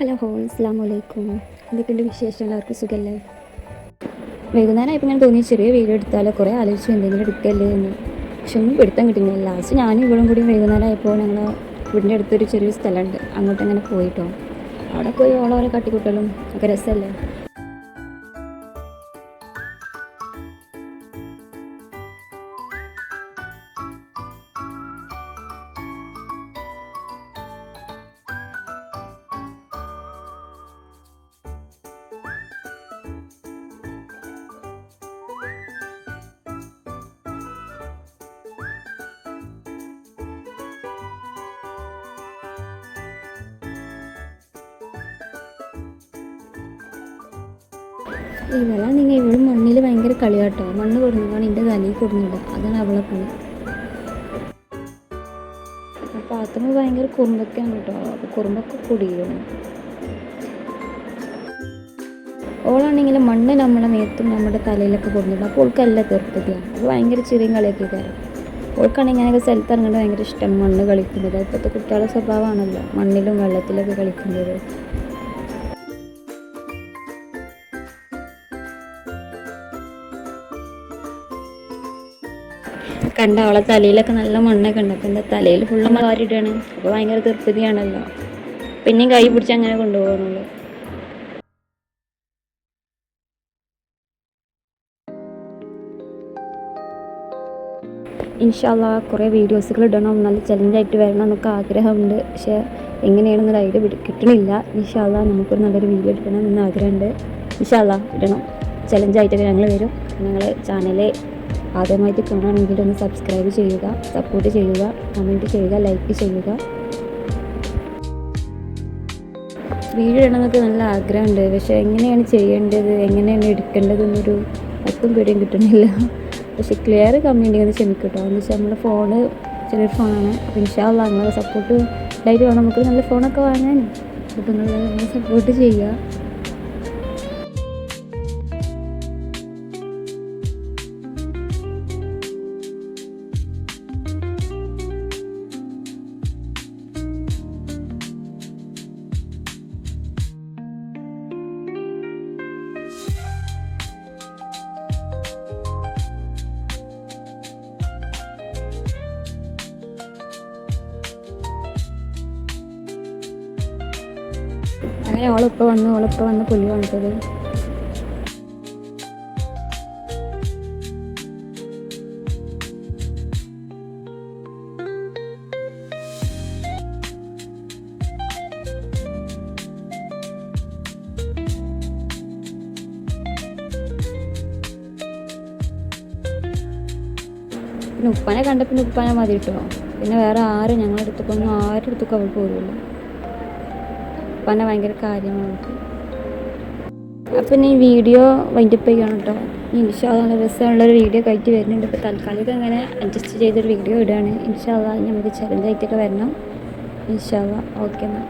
Hello അസ്സലാമു അലൈക്കും. എന്തൊക്കെയുണ്ട് വിശേഷം? എല്ലാവർക്കും സുഖമല്ലേ? വൈകുന്നേരമായപ്പോൾ ഇങ്ങനെ തോന്നി ചെറിയ വീഡിയോ എടുത്താലോ, കുറേ ആലോചിച്ചു എന്തെങ്കിലും എടുക്കല്ലേ എന്ന്. പക്ഷെ ഒന്നും പിടുത്തം കിട്ടുന്നില്ല. ലാസ്റ്റ് ഞാനും ഇവളും കൂടി വൈകുന്നേരമായപ്പോൾ ഞങ്ങൾ വീടിൻ്റെ അടുത്തൊരു ചെറിയൊരു സ്ഥലമുണ്ട്, അങ്ങോട്ട് അങ്ങനെ പോയിട്ടോ. അവിടെ പോയി ഓളോരെ കാട്ടിക്കൂട്ടലും ഒക്കെ രസമല്ലേ. ഇവളാണെങ്കിൽ ഇവളും മണ്ണിൽ ഭയങ്കര കളിയാട്ടോ. മണ്ണ് കൊടുങ്ങാണ് എൻ്റെ തലയിൽ കൊടുങ്ങില്ല, അതാണ് അവളെ പണി. പാത്തുമ്മ ഭയങ്കര കുറുമ്പൊക്കെയാണ് കേട്ടോ. അപ്പോൾ കുറുമ്പൊക്കെ കുടിയാണ്. ഓളാണെങ്കിൽ മണ്ണ് നമ്മുടെ മേത്തും നമ്മുടെ തലയിലൊക്കെ കൊടുക്കുന്നുണ്ട്. അപ്പോൾ ഓൾക്കല്ല തീർപ്പതിയാണ്. അപ്പോൾ ഭയങ്കര ചെറിയും കളിയൊക്കെ കയറും. ഓൾക്കാണെങ്കിൽ ഇങ്ങനെയൊക്കെ സ്ഥലത്ത് ഇറങ്ങേണ്ടത് ഭയങ്കര ഇഷ്ടമാണ്, മണ്ണ് കളിക്കുന്നത്. ഇപ്പോഴത്തെ കുട്ടികളുടെ സ്വഭാവമാണല്ലോ മണ്ണിലും വെള്ളത്തിലൊക്കെ കളിക്കുന്നത്. കണ്ട അവളെ തലയിലൊക്കെ നല്ല മണ്ണൊക്കെ ഉണ്ട്. അപ്പം എൻ്റെ തലയിൽ ഫുള്ള് മാറിയിട്ടാണ്. അപ്പോൾ ഭയങ്കര തൃപ്തിയാണല്ലോ. പിന്നെയും കൈ പിടിച്ച് അങ്ങനെ കൊണ്ടുപോകുന്നുള്ളൂ. ഇൻഷാ അല്ലാഹ് കുറേ വീഡിയോസുകൾ ഇടണം, നല്ല ചലഞ്ചായിട്ട് വരണം എന്നൊക്കെ ആഗ്രഹമുണ്ട്. പക്ഷേ എങ്ങനെയാണെന്നൊരു ഐഡിയ കിട്ടണില്ല. ഇൻഷാ അല്ലാഹ് നമുക്കൊരു നല്ലൊരു വീഡിയോ എടുക്കണം എന്ന് ആഗ്രഹമുണ്ട്. ഇൻഷാ അല്ലാഹ് ഇടണം. ചലഞ്ചായിട്ടൊക്കെ ഞങ്ങൾ വരും. ഞങ്ങൾ ചാനൽ ആദ്യമായിട്ട് കാണുകയാണെങ്കിൽ ഒന്ന് സബ്സ്ക്രൈബ് ചെയ്യുക, സപ്പോർട്ട് ചെയ്യുക, കമൻറ്റ് ചെയ്യുക, ലൈക്ക് ചെയ്യുക. വീഡിയോ ഇടണമെന്നൊക്കെ നല്ല ആഗ്രഹമുണ്ട്. പക്ഷേ എങ്ങനെയാണ് ചെയ്യേണ്ടത്, എങ്ങനെയാണ് എടുക്കേണ്ടതെന്നൊരു ഒട്ടും പിടിയും കിട്ടുന്നില്ല. പക്ഷെ ക്ലിയർ കമ്മിയുണ്ടെങ്കിൽ ഒന്ന് ക്ഷമിക്കട്ടോ. എന്ന് വെച്ചാൽ നമ്മുടെ ഫോണ് ചെറിയൊരു ഫോണാണ്. അപ്പോൾ ഇൻഷാ അല്ലാഹ് നിങ്ങളെ സപ്പോർട്ട് ഉണ്ടായിട്ട് വേണം നമുക്ക് നല്ല ഫോണൊക്കെ വാങ്ങാൻ. അപ്പോൾ നിങ്ങൾ സപ്പോർട്ട് ചെയ്യുക. അങ്ങനെ ഓളിപ്പോൾ വന്ന് പുല്ല് കാണിച്ചത്. പിന്നെ ഉപ്പാനെ കണ്ട പിന്നെ ഉപ്പാനെ മതി കേട്ടോ. പിന്നെ വേറെ ആരും ഞങ്ങളുടെ അടുത്തൊക്കെ ആരുടെ അടുത്തൊക്കെ അവൾ പോരുള്ളൂ. ഉപ്പാനെ ഭയങ്കര കാര്യമാണ് അവൾക്ക്. അപ്പം ഈ വീഡിയോ വൈൻഡപ്പ് ചെയ്യണം കേട്ടോ. ഇൻഷാ അല്ലാഹ് നല്ല രസമുള്ളൊരു വീഡിയോ കയറ്റി വരുന്നുണ്ട്. ഇപ്പോൾ തൽക്കാലികം അങ്ങനെ അഡ്ജസ്റ്റ് ചെയ്തൊരു വീഡിയോ ഇടുകയാണ്. ഇൻഷാ അല്ലാഹ് നമുക്ക് ചലഞ്ചായിട്ടൊക്കെ വരണം. ഇൻഷാ അല്ലാഹ് ഓക്കെ എന്നാൽ.